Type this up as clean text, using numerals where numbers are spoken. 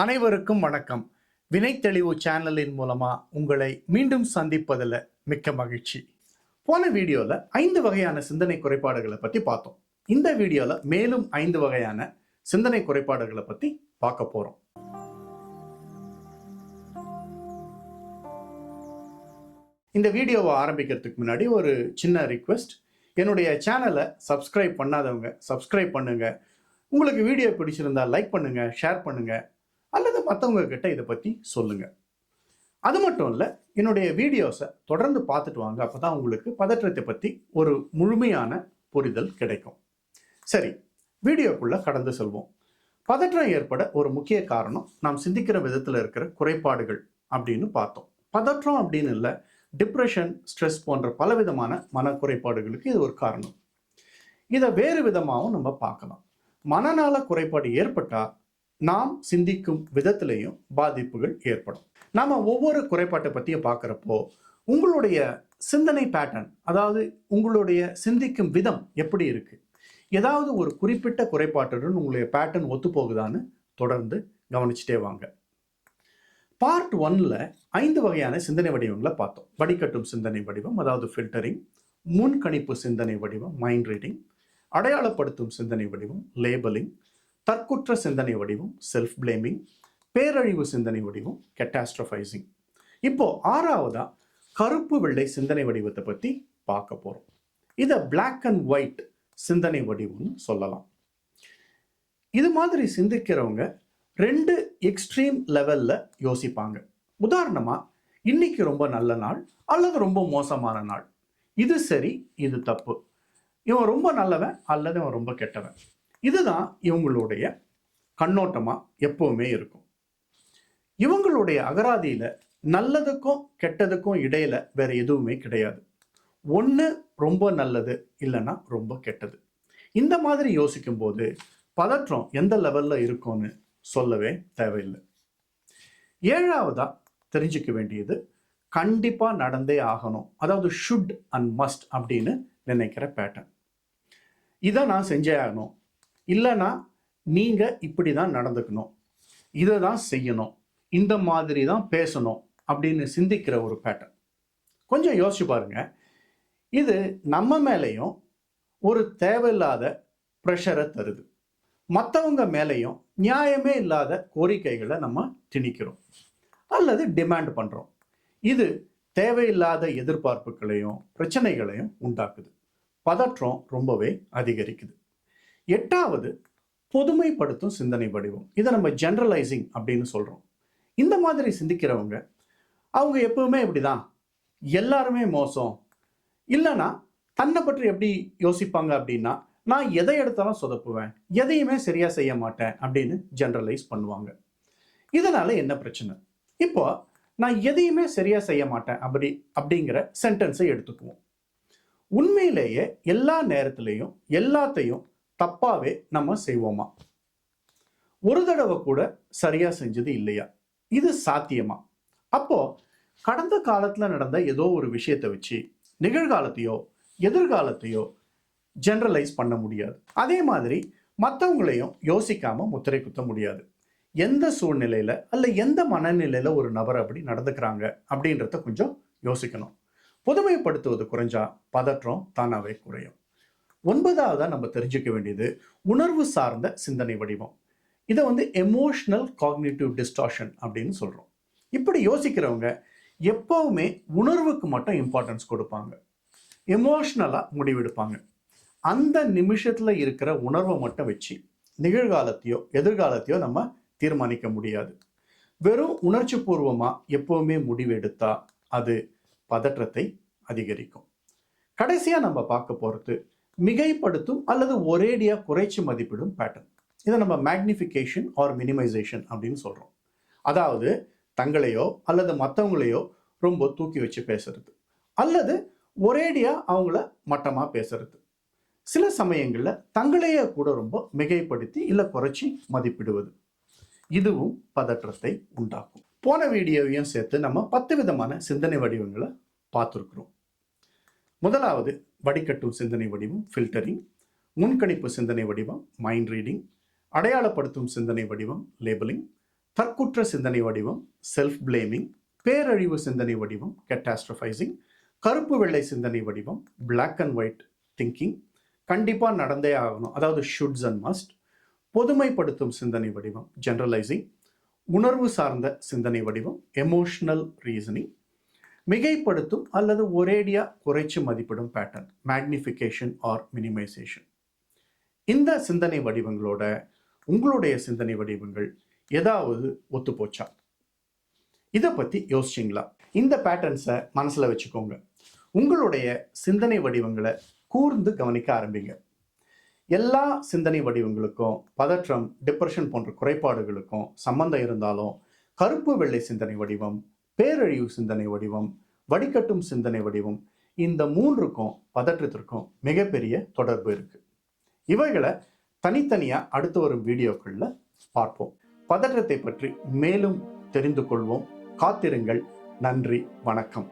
அனைவருக்கும் வணக்கம். வினைத்தெளிவு சேனலின் மூலமா உங்களை மீண்டும் சந்திப்பதில் மிக்க மகிழ்ச்சி. போன வீடியோல 5 வகையான சிந்தனை குறைபாடுகளை பத்தி பார்த்தோம். இந்த வீடியோல மேலும் 5 வகையான சிந்தனை குறைபாடுகளை பத்தி பார்க்க போறோம். இந்த வீடியோவை ஆரம்பிக்கிறதுக்கு முன்னாடி ஒரு சின்ன ரிக்வெஸ்ட். என்னுடைய சேனலை சப்ஸ்கிரைப் பண்ணாதவங்க சப்ஸ்கிரைப் பண்ணுங்க. உங்களுக்கு வீடியோ பிடிச்சிருந்தா லைக் பண்ணுங்க, ஷேர் பண்ணுங்க, அல்லது மற்றவங்க கிட்ட இதை பற்றி சொல்லுங்க. அது மட்டும் இல்லை, என்னுடைய வீடியோஸை தொடர்ந்து பார்த்துட்டு வாங்க. அப்போ தான் உங்களுக்கு பதற்றத்தை பற்றி ஒரு முழுமையான புரிதல் கிடைக்கும். சரி, வீடியோக்குள்ளே கடந்து செல்வோம். பதற்றம் ஏற்பட ஒரு முக்கிய காரணம் நாம் சிந்திக்கிற விதத்தில் இருக்கிற குறைபாடுகள் அப்படின்னு பார்த்தோம். பதற்றம் அப்படின்னு இல்லை, டிப்ரெஷன், ஸ்ட்ரெஸ் போன்ற பலவிதமான மன குறைபாடுகளுக்கு இது ஒரு காரணம். இதை வேறு விதமாகவும் நம்ம பார்க்கலாம். மனநல குறைபாடு ஏற்பட்டால் நாம் சிந்திக்கும் விதத்திலையும் பாதிப்புகள் ஏற்படும். நாம ஒவ்வொரு குறைபாட்டை பற்றியும் பார்க்குறப்போ உங்களுடைய சிந்தனை பேட்டர்ன், அதாவது உங்களுடைய சிந்திக்கும் விதம் எப்படி இருக்கு, ஏதாவது ஒரு குறிப்பிட்ட குறைபாட்டுடன் உங்களுடைய பேட்டர்ன் ஒத்து போகுதான்னு தொடர்ந்து கவனிச்சுட்டே வாங்க. பார்ட் 1ல் 5 வகையான சிந்தனை வடிவங்களை பார்த்தோம். வடிகட்டும் சிந்தனை வடிவம், அதாவது ஃபில்டரிங்; முன்கணிப்பு சிந்தனை வடிவம், மைண்ட் ரீடிங்; அடையாளப்படுத்தும் சிந்தனை வடிவம், லேபலிங்; தற்குற்ற சிந்தனை வடிவம், செல்ஃப் பிளேமிங்; பேரழிவு சிந்தனை வடிவம், கேட்டாஸ்ட்ரோஃபைசிங். இப்போ 6வதா கருப்பு வெள்ளை சிந்தனை வடிவத்தை பற்றி பார்க்க போறோம். இதை பிளாக் அண்ட் ஒயிட் சிந்தனை வடிவம்னு சொல்லலாம். இது மாதிரி சிந்திக்கிறவங்க 2 எக்ஸ்ட்ரீம் லெவல்ல யோசிப்பாங்க. உதாரணமா, இன்னைக்கு ரொம்ப நல்ல நாள் அல்லது ரொம்ப மோசமான நாள், இது சரி இது தப்பு, இவன் ரொம்ப நல்லவன் அல்லது இவன் ரொம்ப கெட்டவன். இதுதான் இவங்களுடைய கண்ணோட்டமா எப்பவுமே இருக்கும். இவங்களுடைய அகராதியில நல்லதுக்கும் கெட்டதுக்கும் இடையில வேற எதுவுமே கிடையாது. ஒன்று ரொம்ப நல்லது, இல்லைன்னா ரொம்ப கெட்டது. இந்த மாதிரி யோசிக்கும் போது பதற்றம் எந்த லெவல்ல இருக்கும்னு சொல்லவே தேவையில்லை. 7வதா தெரிஞ்சுக்க வேண்டியது கண்டிப்பா நடந்தே ஆகணும், அதாவது ஷுட் அண்ட் மஸ்ட் அப்படின்னு நினைக்கிற பேட்டர்ன். இதை நான் செஞ்சே ஆகணும், இல்லைன்னா நீங்க இப்படி தான் நடந்துக்கணும், இதை தான் செய்யணும், இந்த மாதிரி தான் பேசணும் அப்படின்னு சிந்திக்கிற ஒரு பேட்டர்ன். கொஞ்சம் யோசிச்சு பாருங்க. இது நம்ம மேலேயும் ஒரு தேவையில்லாத ப்ரெஷரை தருது. மற்றவங்க மேலேயும் நியாயமே இல்லாத கோரிக்கைகளை நம்ம திணிக்கிறோம் அல்லது டிமாண்ட் பண்றோம். இது தேவையில்லாத எதிர்பார்ப்புகளையும் பிரச்சனைகளையும் உண்டாக்குது. பதற்றம் ரொம்பவே அதிகரிக்குது. 8வது பொதுமைப்படுத்தும் சிந்தனை வடிவம். இதை நம்ம ஜெனரலைசிங் அப்படின்னு சொல்றோம். இந்த மாதிரி சிந்திக்கிறவங்க அவங்க எப்பவுமே இப்படிதான், எல்லாருமே மோசம், இல்லைன்னா தன்னை பற்றி எப்படி யோசிப்பாங்க அப்படின்னா, நான் எதை எடுத்தாலும் சொதப்புவேன், எதையுமே சரியா செய்ய மாட்டேன் அப்படின்னு ஜெனரலைஸ் பண்ணுவாங்க. இதனால என்ன பிரச்சனை? இப்போ நான் எதையுமே சரியா செய்ய மாட்டேன் அப்படிங்கிற சென்டென்ஸை எடுத்துக்குவோம். உண்மையிலேயே எல்லா நேரத்திலையும் எல்லாத்தையும் தப்பாவே நம்ம செய்வோமா? ஒரு தடவை கூட சரியா செஞ்சது இல்லையா? இது சாத்தியமா? அப்போ கடந்த காலத்துல நடந்த ஏதோ ஒரு விஷயத்தை வச்சு நிகழ்காலத்தையோ எதிர்காலத்தையோ ஜெனரலைஸ் பண்ண முடியாது. அதே மாதிரி மற்றவங்களையும் யோசிக்காம முத்திரை குத்த முடியாது. எந்த சூழ்நிலையில அல்ல எந்த மனநிலையில ஒரு நபர் அப்படி நடந்துக்கிறாங்க அப்படின்றத கொஞ்சம் யோசிக்கணும். பொதுமைப்படுத்துவது குறைஞ்சா பதற்றம் தானாவே குறையும். 9வதா நம்ம தெரிஞ்சுக்க வேண்டியது உணர்வு சார்ந்த சிந்தனை வடிவம். இதை எமோஷனல் காக்னிட்டிவ் டிஸ்டார்ஷன் அப்படின்னு சொல்றோம். இப்படி யோசிக்கிறவங்க எப்பவுமே உணர்வுக்கு மட்டும் இம்பார்ட்டன்ஸ் கொடுப்பாங்க, எமோஷனலா முடிவெடுப்பாங்க. அந்த நிமிஷத்துல இருக்கிற உணர்வை மட்டும் வச்சு நிகழ்காலத்தையோ எதிர்காலத்தையோ நம்ம தீர்மானிக்க முடியாது. வெறும் உணர்ச்சி பூர்வமா எப்பவுமே முடிவெடுத்தா அது பதற்றத்தை அதிகரிக்கும். கடைசியா நம்ம பார்க்க போறது மிகைப்படுத்தும் அல்லது ஒரேடியா குறைச்சி மதிப்பிடும் பேட்டர்ன். இதை நம்ம மேக்னிஃபிகேஷன் ஆர் மினிமைசேஷன் அப்படின்னு சொல்றோம். அதாவது தங்களையோ அல்லது மற்றவங்களையோ ரொம்ப தூக்கி வச்சு பேசுறது, அல்லது ஒரேடியா அவங்கள மட்டமா பேசுறது. சில சமயங்கள்ல தங்களையே கூட ரொம்ப மிகைப்படுத்தி இல்ல குறைச்சி மதிப்பிடுவது. இதுவும் பதற்றத்தை உண்டாக்கும். போன வீடியோவையும் சேர்த்து நம்ம 10 விதமான சிந்தனை வடிவங்களை பார்த்துருக்கிறோம். முதலாவது வடிகட்டும் சிந்தனை வடிவம், ஃபில்டரிங்; முன்கணிப்பு சிந்தனை வடிவம், மைண்ட் ரீடிங்; அடையாளப்படுத்தும் சிந்தனை வடிவம், லேபலிங்; தற்குற்ற சிந்தனை வடிவம் செல்ஃப் பிளேமிங், பேரழிவு சிந்தனை வடிவம் கேட்டாஸ்ட்ரஃபைசிங், கருப்பு வெள்ளை சிந்தனை வடிவம் பிளாக் அண்ட் ஒயிட் திங்கிங், கண்டிப்பாக நடந்தே ஆகணும் அதாவது ஷுட்ஸ் அண்ட் மஸ்ட், பொதுமைப்படுத்தும் சிந்தனை வடிவம் ஜெனரலைசிங், உணர்வு சார்ந்த சிந்தனை வடிவம் எமோஷனல் ரீசனிங், மிகைப்படுத்தும் அல்லது ஒரேடியா குறைச்சு மதிப்பிடும் பேட்டர்ன் மேக்னிஃபிகேஷன் ஆர் மினிமைசேஷன். இந்த சிந்தனை வடிவங்களோட உங்களுடைய சிந்தனை வடிவங்கள் ஏதாவது ஒத்துப்போச்சா? இதை பற்றி யோசிச்சிங்களா? இந்த பேட்டர்ன்ஸை மனசில் வச்சுக்கோங்க. உங்களுடைய சிந்தனை வடிவங்களை கூர்ந்து கவனிக்க ஆரம்பிங்க. எல்லா சிந்தனை வடிவங்களுக்கும் பதற்றம், டிப்ரெஷன் போன்ற குறைபாடுகளுக்கும் சம்பந்தம் இருந்தாலும் கருப்பு வெள்ளை சிந்தனை வடிவம், பேரழிவு சிந்தனை வடிவம், வடிகட்டும் சிந்தனை வடிவம், இந்த மூன்றுக்கும் பதற்றத்திற்கும் மிகப்பெரிய தொடர்பு இருக்கு. இவைகளை தனித்தனியாக அடுத்து வரும் வீடியோக்களில் பார்ப்போம். பதற்றத்தை பற்றி மேலும் தெரிந்து கொள்வோம். காத்திருங்கள். நன்றி, வணக்கம்.